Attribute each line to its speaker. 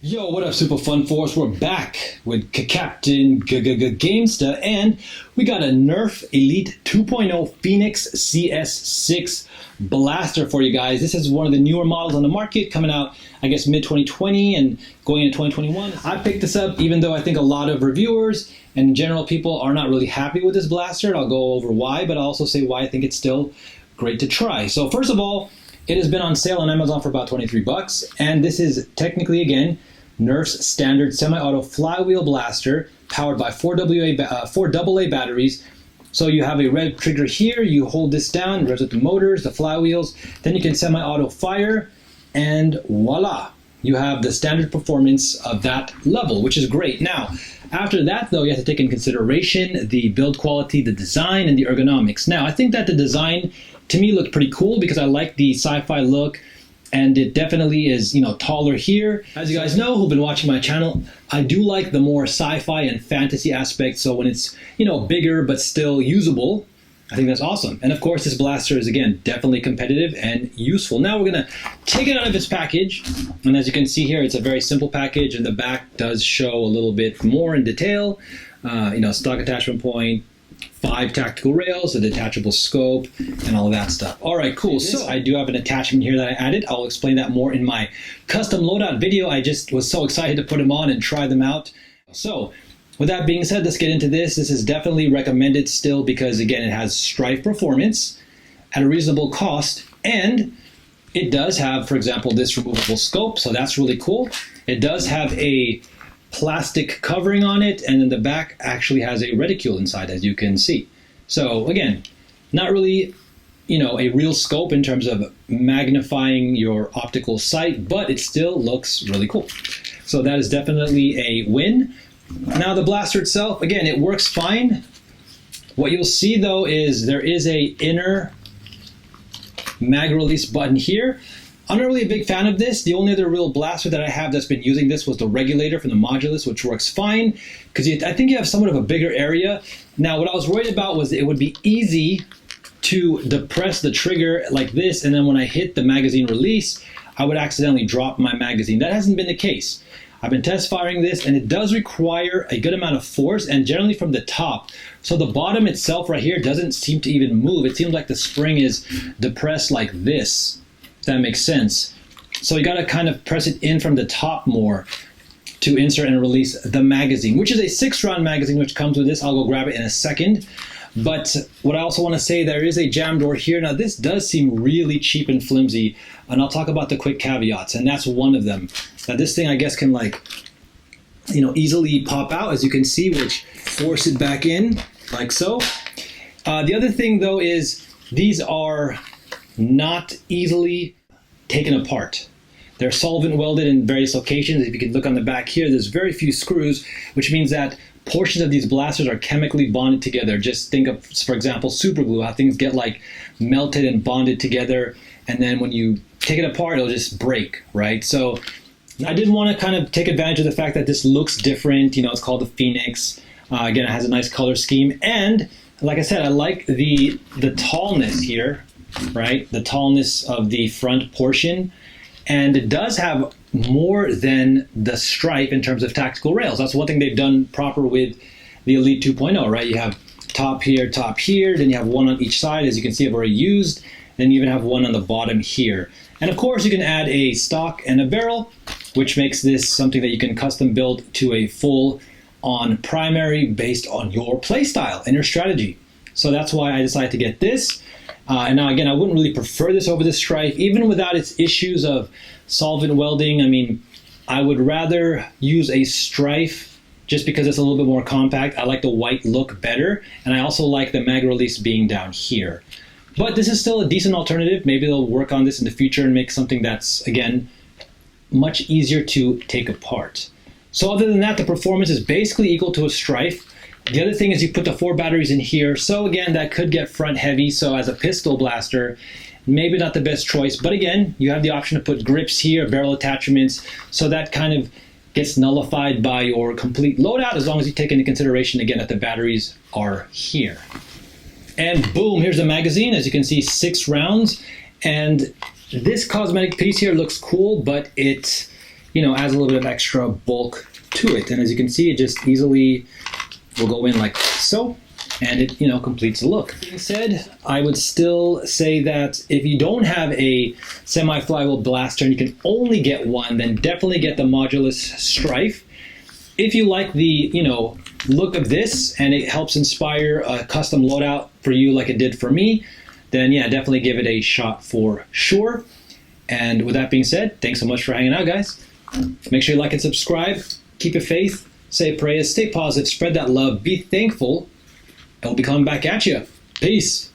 Speaker 1: Yo, what up, Super Fun Force? We're back with Captain Gamesta, and we got a Nerf Elite 2.0 Phoenix CS6 blaster for you guys. This is one of the newer models on the market, coming out, I guess, mid-2020 and going into 2021. I picked this up even though I think a lot of reviewers and in general people are not really happy with this blaster. I'll go over why, but I'll also say why I think it's still great to try. So first of all, it has been on sale on Amazon for about 23 bucks, and this is technically, again, Nerf's standard semi-auto flywheel blaster powered by four AA batteries. So you have a red trigger here, you hold this down, it revs with the motors, the flywheels, then you can semi-auto fire, and voila! You have the standard performance of that level, which is great. Now, after that though, you have to take into consideration the build quality, the design, and the ergonomics. Now, I think that the design to me looked pretty cool because I like the sci-fi look, and it definitely is, taller here. As you guys know, who've been watching my channel, I do like the more sci-fi and fantasy aspect. So when it's, bigger but still usable, I think that's awesome. And of course, this blaster is, again, definitely competitive and useful. Now we're gonna take it out of its package. And as you can see here, it's a very simple package, and the back does show a little bit more in detail. Stock attachment point, 5 tactical rails, a detachable scope, and all of that stuff. All right, cool. So I do have an attachment here that I added. I'll explain that more in my custom loadout video. I just was so excited to put them on and try them out. So with that being said, let's get into this. This is definitely recommended still because, again, it has stryfe performance at a reasonable cost, and it does have, for example, this removable scope, so that's really cool. It does have a plastic covering on it, and then the back actually has a reticule inside, as you can see. So again, not really, a real scope in terms of magnifying your optical sight, but it still looks really cool. So that is definitely a win. Now the blaster itself, again, it works fine. What you'll see though is there is a inner mag release button here. I'm not really a big fan of this. The only other real blaster that I have that's been using this was the regulator from the Modulus, which works fine because I think you have somewhat of a bigger area. Now, what I was worried about was it would be easy to depress the trigger like this, and then when I hit the magazine release, I would accidentally drop my magazine. That hasn't been the case. I've been test firing this, and it does require a good amount of force, and generally from the top. So the bottom itself right here doesn't seem to even move. It seems like the spring is depressed like this. That makes sense. So you got to kind of press it in from the top more to insert and release the magazine, which is a 6-round magazine, which comes with this. I'll go grab it in a second. But what I also want to say, there is a jam door here. Now this does seem really cheap and flimsy, and I'll talk about the quick caveats, and that's one of them. Now this thing, I guess, can easily pop out, as you can see, which force it back in like so. The other thing though is these are not easily taken apart. They're solvent welded in various locations. If you can look on the back here, there's very few screws, which means that portions of these blasters are chemically bonded together. Just think of, for example, super glue, how things get melted and bonded together, and then when you take it apart, it'll just break, right? So I did want to kind of take advantage of the fact that this looks different. It's called the Phoenix. Again, it has a nice color scheme, and like I said, I like the tallness here, right? The tallness of the front portion, and it does have more than the stryfe in terms of tactical rails. That's one thing they've done proper with the Elite 2.0, right? You have top here, then you have one on each side, as you can see I've already used, then you even have one on the bottom here. And of course you can add a stock and a barrel, which makes this something that you can custom build to a full on primary based on your play style and your strategy. So that's why I decided to get this. And now again, I wouldn't really prefer this over the stryfe, even without its issues of solvent welding. I mean, I would rather use a stryfe just because it's a little bit more compact. I like the white look better, and I also like the mag release being down here. But this is still a decent alternative. Maybe they'll work on this in the future and make something that's, again, much easier to take apart. So other than that, the performance is basically equal to a stryfe. The other thing is you put the 4 batteries in here. So again, that could get front heavy. So as a pistol blaster, maybe not the best choice. But again, you have the option to put grips here, barrel attachments. So that kind of gets nullified by your complete loadout, as long as you take into consideration, again, that the batteries are here. And boom, here's the magazine. As you can see, 6 rounds. And this cosmetic piece here looks cool, but it you know, adds a little bit of extra bulk to it. And as you can see, it just easily will go in like so, and it, you know, completes the look. That being said, I would still say that if you don't have a semi-flywheel blaster and you can only get one, then definitely get the modulus stryfe. If you like the, you know, look of this and it helps inspire a custom loadout for you like it did for me, then yeah, definitely give it a shot for sure. And with that being said, thanks so much for hanging out, guys. Make sure you like and subscribe. Keep your faith. Say prayers. Stay positive. Spread that love. Be thankful. And we'll be coming back at you. Peace.